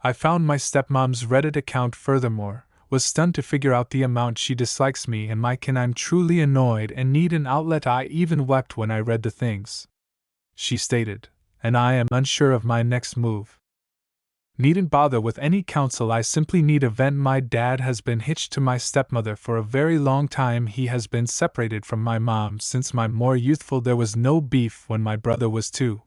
I found my stepmom's Reddit account furthermore, was stunned to figure out the amount she dislikes me and my kin. I'm truly annoyed and need an outlet. I even wept when I read the things she stated, and I am unsure of my next move. Needn't bother with any counsel, I simply need a vent. My dad has been hitched to my stepmother for a very long time. He has been separated from my mom since my more youthful. There was no beef when my brother was 2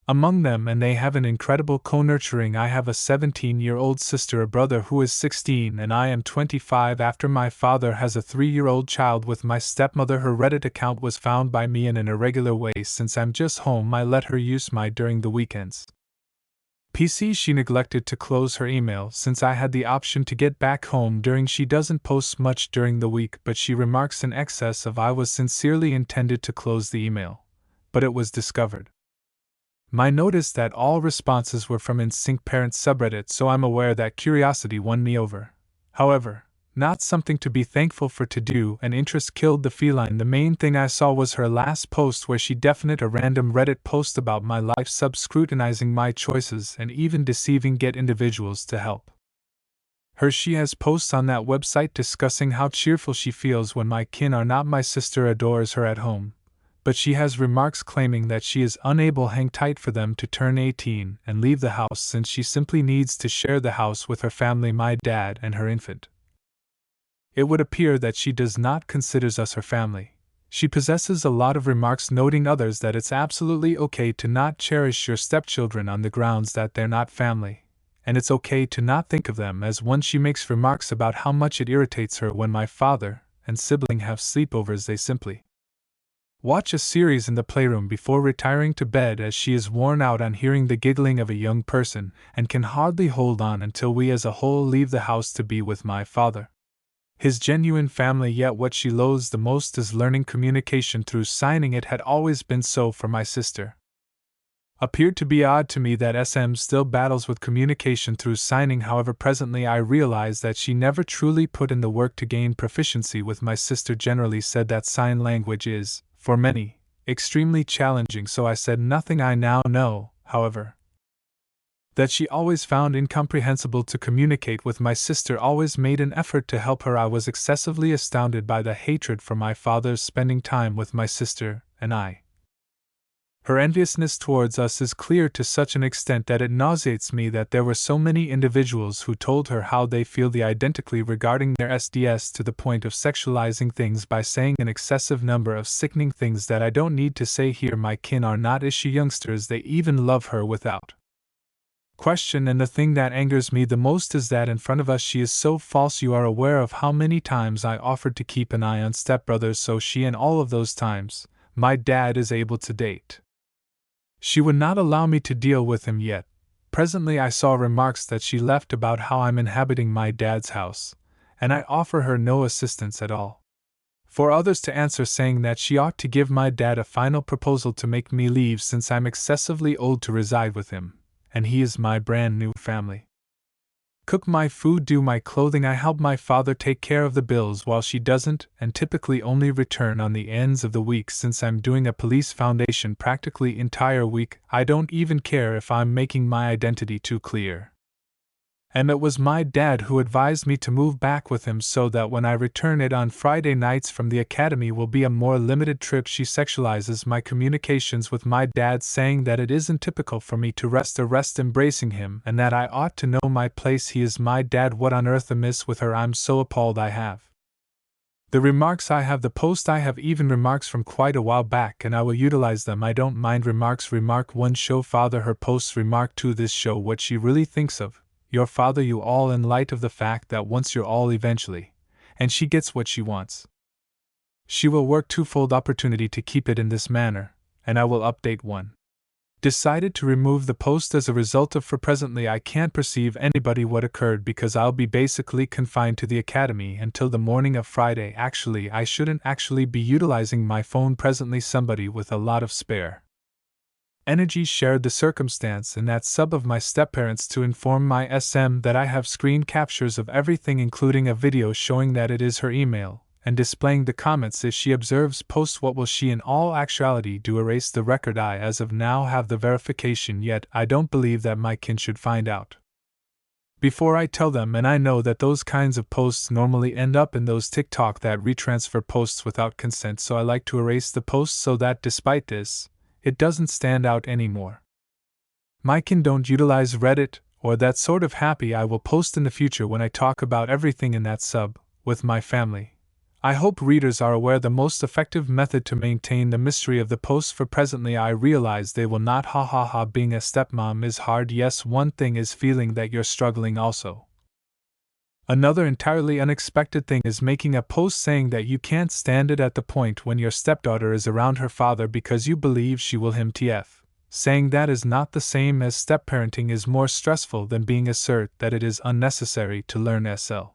among them, and they have an incredible co-nurturing. I have a 17-year-old sister, a brother who is 16, and I am 25. After my father has a 3-year-old child with my stepmother. Her Reddit account was found by me in an irregular way. Since I'm just home, I let her use my during the weekends. PC. She neglected to close her email since I had the option to get back home during. She doesn't post much during the week, but she remarks in excess of I was sincerely intended to close the email, but it was discovered. My notice that all responses were from InSync Parents subreddit, so I'm aware that curiosity won me over. However, not something to be thankful for to do, and interest killed the feline. The main thing I saw was her last post where she definite a random Reddit post about my life, scrutinizing my choices and even deceiving get individuals to help her. She has posts on that website discussing how cheerful she feels when my kin are not. My sister adores her at home, but she has remarks claiming that she is unable hang tight for them to turn 18 and leave the house since she simply needs to share the house with her family, my dad and her infant. It would appear that she does not consider us her family. She possesses a lot of remarks noting others that it's absolutely okay to not cherish your stepchildren on the grounds that they're not family, and it's okay to not think of them as one. She makes remarks about how much it irritates her when my father and sibling have sleepovers. They simply watch a series in the playroom before retiring to bed, as she is worn out on hearing the giggling of a young person and can hardly hold on until we as a whole leave the house to be with my father, his genuine family. Yet what she loathes the most is learning communication through signing. It had always been so for my sister. Appeared to be odd to me that SM still battles with communication through signing. However, presently I realize that she never truly put in the work to gain proficiency with. My sister generally said that sign language is, for many, extremely challenging, so I said nothing. I now know, however, that she always found incomprehensible to communicate with. My sister always made an effort to help her. I was excessively astounded by the hatred for my father's spending time with my sister and I. Her enviousness towards us is clear to such an extent that it nauseates me that there were so many individuals who told her how they feel identically regarding their SDS, to the point of sexualizing things by saying an excessive number of sickening things that I don't need to say here. My kin are not issue youngsters, they even love her without question, and the thing that angers me the most is that in front of us she is so false. You are aware of how many times I offered to keep an eye on stepbrothers so she, and all of those times, my dad is able to date. She would not allow me to deal with him yet. Presently I saw remarks that she left about how I'm inhabiting my dad's house, and I offer her no assistance at all. For others to answer saying that she ought to give my dad a final proposal to make me leave since I'm excessively old to reside with him, and he is my brand new family. Cook my food, do my clothing, I help my father take care of the bills while she doesn't, and typically only return on the ends of the week since I'm doing a police foundation practically entire week. I don't even care if I'm making my identity too clear. And it was my dad who advised me to move back with him so that when I return it on Friday nights from the academy will be a more limited trip. She sexualizes my communications with my dad, saying that it isn't typical for me to rest embracing him and that I ought to know my place. He is my dad. What on earth amiss with her? I'm so appalled. I have the remarks, I have the post, I have even remarks from quite a while back, and I will utilize them. I don't mind remarks. Remark 1: show father her posts. Remark 2: this show what she really thinks of your father, you all, in light of the fact that once you're all eventually, and she gets what she wants, she will work twofold opportunity to keep it in this manner, and I will update 1. Decided to remove the post as a result of, for presently I can't perceive anybody what occurred because I'll be basically confined to the academy until the morning of Friday. Actually, I shouldn't actually be utilizing my phone presently. Somebody with a lot of spare energy shared the circumstance in that sub of my stepparents to inform my SM that I have screen captures of everything, including a video showing that it is her email, and displaying the comments if she observes posts. What will she in all actuality do? Erase the record? I as of now have the verification, yet I don't believe that my kin should find out. before I tell them, and I know that those kinds of posts normally end up in those TikTok that retransfer posts without consent, so I like to erase the post so that despite this, it doesn't stand out anymore. My kin don't utilize Reddit, or that sort of happy I will post in the future when I talk about everything in that sub, with my family. I hope readers are aware the most effective method to maintain the mystery of the posts, for presently I realize they will not. Being a stepmom is hard. Yes, one thing is feeling that you're struggling also. Another entirely unexpected thing is making a post saying that you can't stand it at the point when your stepdaughter is around her father because you believe she will him TF. Saying that is not the same as stepparenting is more stressful than being assert that it is unnecessary to learn SL.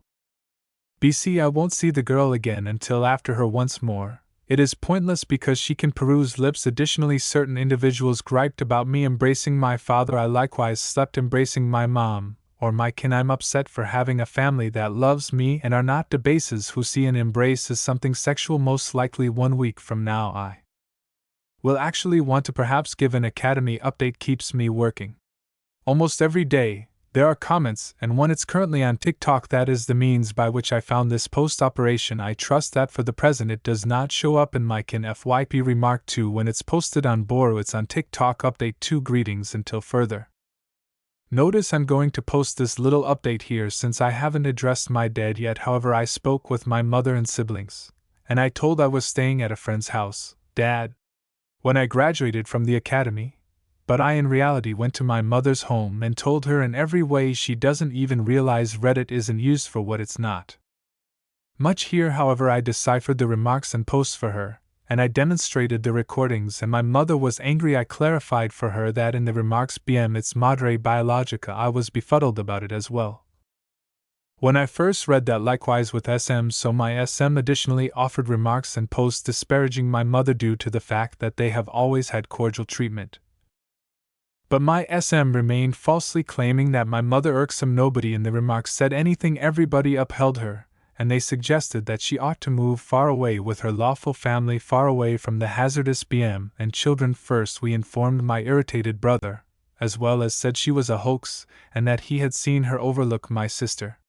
BC I won't see the girl again until after her once more. It is pointless because she can peruse lips. Additionally, certain individuals griped about me embracing my father. I likewise slept embracing my mom, or my kin. I'm upset for having a family that loves me and are not debases who see an embrace as something sexual. Most likely 1 week from now I will actually want to perhaps give an academy update. Keeps me working. Almost every day, there are comments, and one it's currently on TikTok. That is the means by which I found this post operation. I trust that for the present it does not show up in my kin FYP. Remark 2 when it's posted on Boro it's on TikTok. Update 2 greetings until further notice. I'm going to post this little update here since I haven't addressed my dad yet. However, I spoke with my mother and siblings, and I told I was staying at a friend's house, Dad, when I graduated from the academy. But I in reality went to my mother's home and told her in every way. She doesn't even realize Reddit isn't used for what it's not. Much here. However, I deciphered the remarks and posts for her, and I demonstrated the recordings, and my mother was angry. I clarified for her that in the remarks BM it's Madre Biologica. I was befuddled about it as well when I first read that, likewise with SM, so my SM additionally offered remarks and posts disparaging my mother due to the fact that they have always had cordial treatment. But my SM remained falsely claiming that my mother irksome. Nobody in the remarks said anything. Everybody upheld her, and they suggested that she ought to move far away with her lawful family, far away from the hazardous BM and children. First we informed my irritated brother, as well as said she was a hoax, and that he had seen her overlook my sister.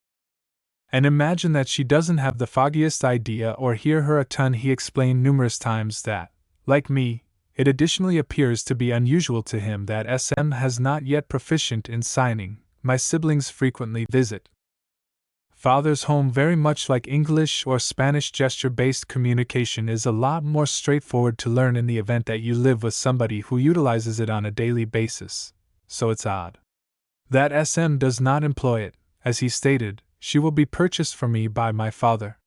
And imagine that she doesn't have the foggiest idea or hear her a ton. He explained numerous times that, like me, it additionally appears to be unusual to him that SM has not yet proficient in signing. My siblings frequently visit father's home. Very much like English or Spanish, gesture-based communication is a lot more straightforward to learn in the event that you live with somebody who utilizes it on a daily basis. So it's odd that SM does not employ it. As he stated, she will be purchased for me by my father.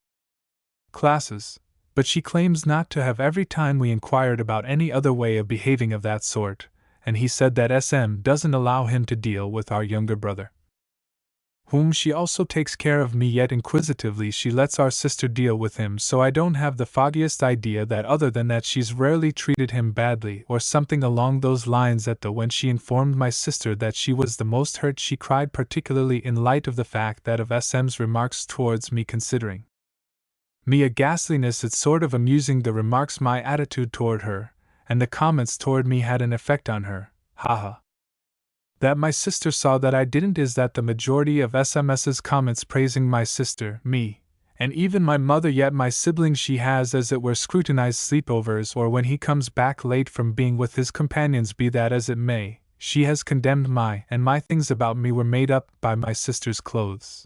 Classes. But she claims not to have every time we inquired about any other way of behaving of that sort, and he said that SM doesn't allow him to deal with our younger brother, whom she also takes care of me. Yet inquisitively she lets our sister deal with him. So I don't have the foggiest idea that other than that she's rarely treated him badly or something along those lines. That though when she informed my sister that she was the most hurt, she cried, particularly in light of the fact that of SM's remarks towards me, considering me a ghastliness. It's sort of amusing, the remarks, my attitude toward her, and the comments toward me had an effect on her, haha. That my sister saw that I didn't is that the majority of SMS's comments praising my sister, me, and even my mother, yet my siblings she has as it were scrutinized sleepovers or when he comes back late from being with his companions. Be that as it may, she has condemned my things about me were made up by my sister's clothes.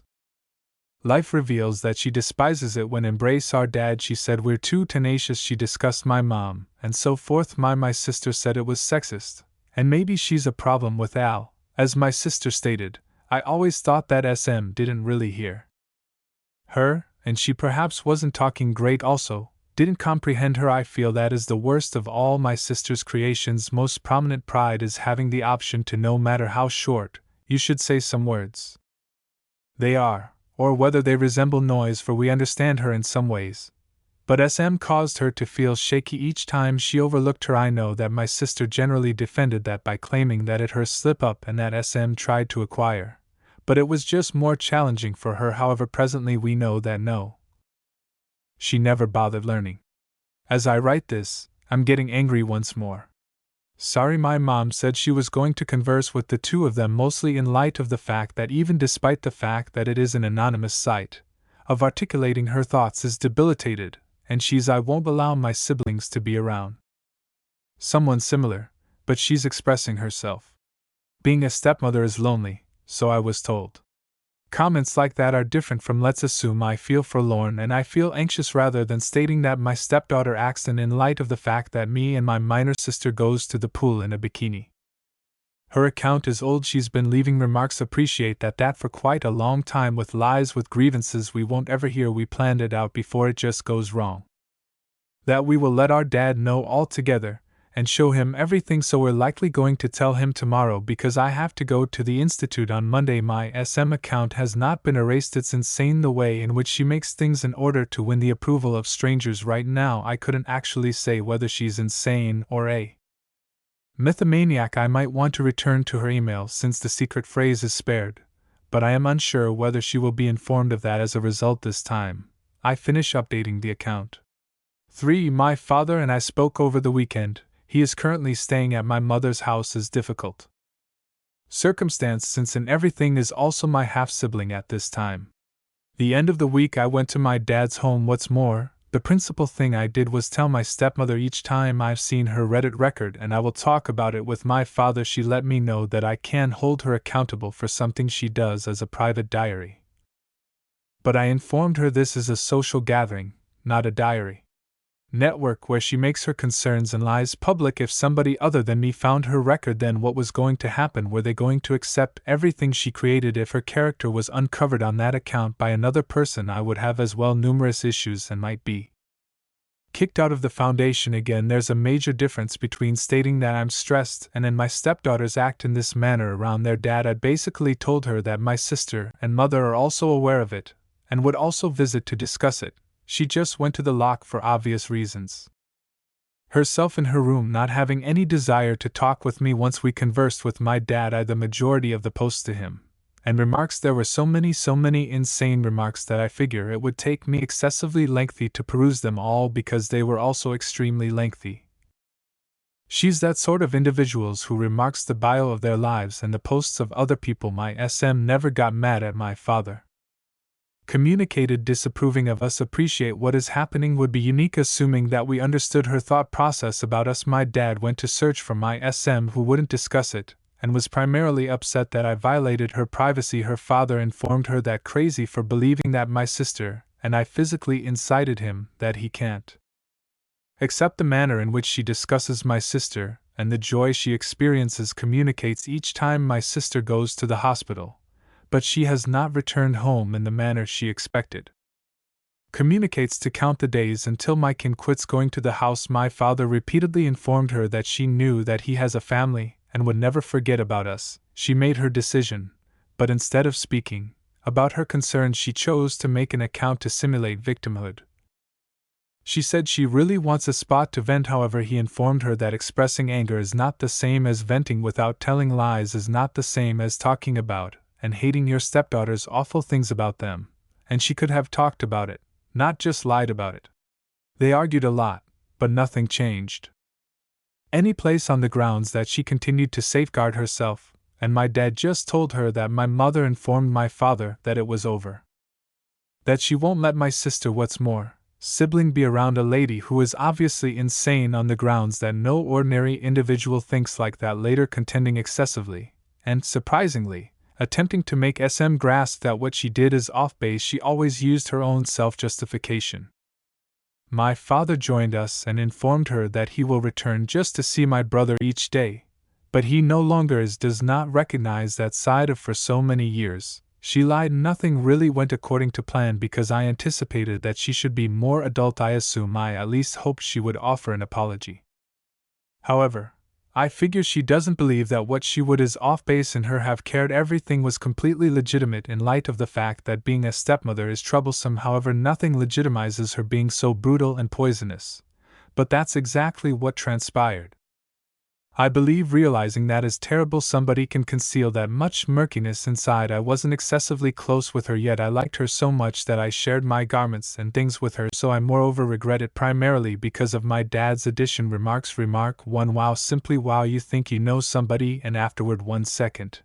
Life reveals that she despises it when embrace our dad. She said we're too tenacious. She discussed my mom, and so forth. My sister said it was sexist, and maybe she's a problem with Al. As my sister stated, I always thought that SM didn't really hear her, and she perhaps wasn't talking great also, didn't comprehend her. I feel that is the worst of all my sister's creations. Most prominent pride is having the option to, no matter how short, you should say some words. They are, or whether they resemble noise, for we understand her in some ways. But SM caused her to feel shaky each time she overlooked her. I know that my sister generally defended that by claiming that it her slip up and that SM tried to acquire, but it was just more challenging for her. However, presently we know that no, she never bothered learning. As I write this, I'm getting angry once more. Sorry, my mom said she was going to converse with the two of them mostly in light of the fact that even despite the fact that it is an anonymous site, of articulating her thoughts is debilitated, and I won't allow my siblings to be around. Someone similar, but she's expressing herself. Being a stepmother is lonely, so I was told. Comments like that are different from let's assume I feel forlorn and I feel anxious rather than stating that my stepdaughter acts in light of the fact that me and my minor sister goes to the pool in a bikini. Her account is old. She's been leaving remarks appreciate that for quite a long time with lies with grievances we won't ever hear. We planned it out before it just goes wrong. That we will let our dad know all together and show him everything, so we're likely going to tell him tomorrow because I have to go to the institute on Monday. My SM account has not been erased. It's insane the way in which she makes things in order to win the approval of strangers. Right now I couldn't actually say whether she's insane or a mythomaniac. I might want to return to her email since the secret phrase is spared, but I am unsure whether she will be informed of that as a result this time. I finish updating the account. 3. My father and I spoke over the weekend. He is currently staying at my mother's house. Is difficult circumstance since in everything is also my half-sibling at this time. The end of the week I went to my dad's home. What's more, the principal thing I did was tell my stepmother each time I've seen her Reddit record and I will talk about it with my father. She let me know that I can hold her accountable for something she does as a private diary. But I informed her this is a social gathering, not a diary network where she makes her concerns and lies public. If somebody other than me found her record, then what was going to happen? Were they going to accept everything she created? If her character was uncovered on that account by another person, I would have as well numerous issues and might be kicked out of the foundation again. There's a major difference between stating that I'm stressed and then my stepdaughters act in this manner around their dad. I basically told her that my sister and mother are also aware of it and would also visit to discuss it. She just went to the lock for obvious reasons. Herself in her room, not having any desire to talk with me. Once we conversed with my dad, I the majority of the posts to him, and remarks. There were so many insane remarks that I figure it would take me excessively lengthy to peruse them all because they were also extremely lengthy. She's that sort of individuals who remarks the bio of their lives and the posts of other people. My SM never got mad at my father. Communicated disapproving of us. Appreciate what is happening would be unique assuming that we understood her thought process about us. My dad went to search for my SM who wouldn't discuss it, and was primarily upset that I violated her privacy. Her father informed her that crazy for believing that my sister and I physically incited him, that he can't accept the manner in which she discusses my sister and the joy she experiences. Communicates each time my sister goes to the hospital, but she has not returned home in the manner she expected. Communicates to count the days until my kin quits going to the house. My father repeatedly informed her that she knew that he has a family and would never forget about us. She made her decision, but instead of speaking about her concerns, she chose to make an account to simulate victimhood. She said she really wants a spot to vent. However, he informed her that expressing anger is not the same as venting. Without telling lies is not the same as talking about and hating your stepdaughters awful things about them, and she could have talked about it, not just lied about it. They argued a lot, but nothing changed. Any place on the grounds that she continued to safeguard herself, and my dad just told her that my mother informed my father that it was over. That she won't let my sister, what's more, sibling, be around a lady who is obviously insane on the grounds that no ordinary individual thinks like that. Later contending excessively, and surprisingly, attempting to make SM grasp that what she did is off base. She always used her own self-justification. My father joined us and informed her that he will return just to see my brother each day, but he no longer does not recognize that side of for so many years. She lied. Nothing really went according to plan because I anticipated that she should be more adult. I assume I at least hoped she would offer an apology. However, I figure she doesn't believe that what she would is off base in her have cared. Everything was completely legitimate in light of the fact that being a stepmother is troublesome. However, nothing legitimizes her being so brutal and poisonous. But that's exactly what transpired. I believe realizing that is terrible somebody can conceal that much murkiness inside. I wasn't excessively close with her, yet I liked her so much that I shared my garments and things with her, so I moreover regret it primarily because of my dad's addition. Remark 1. Wow, simply wow, you think you know somebody and afterward 1 second.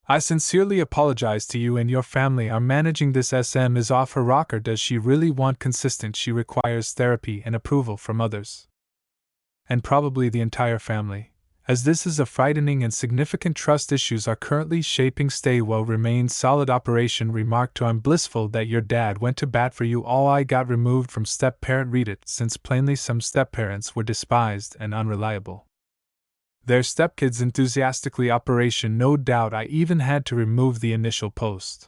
I sincerely apologize to you and your family are managing this. SM is off her rocker. Does she really want consistent? She requires therapy and approval from others. And probably the entire family, as this is a frightening and significant trust issues are currently shaping. Stay well, remain solid. Operation Remark 2. I'm blissful that your dad went to bat for you all. I got removed from step-parent. Read it, since plainly some step-parents were despised and unreliable. Their stepkids enthusiastically. Operation No doubt. I even had to remove the initial post,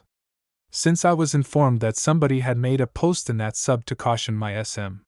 since I was informed that somebody had made a post in that sub to caution my SM.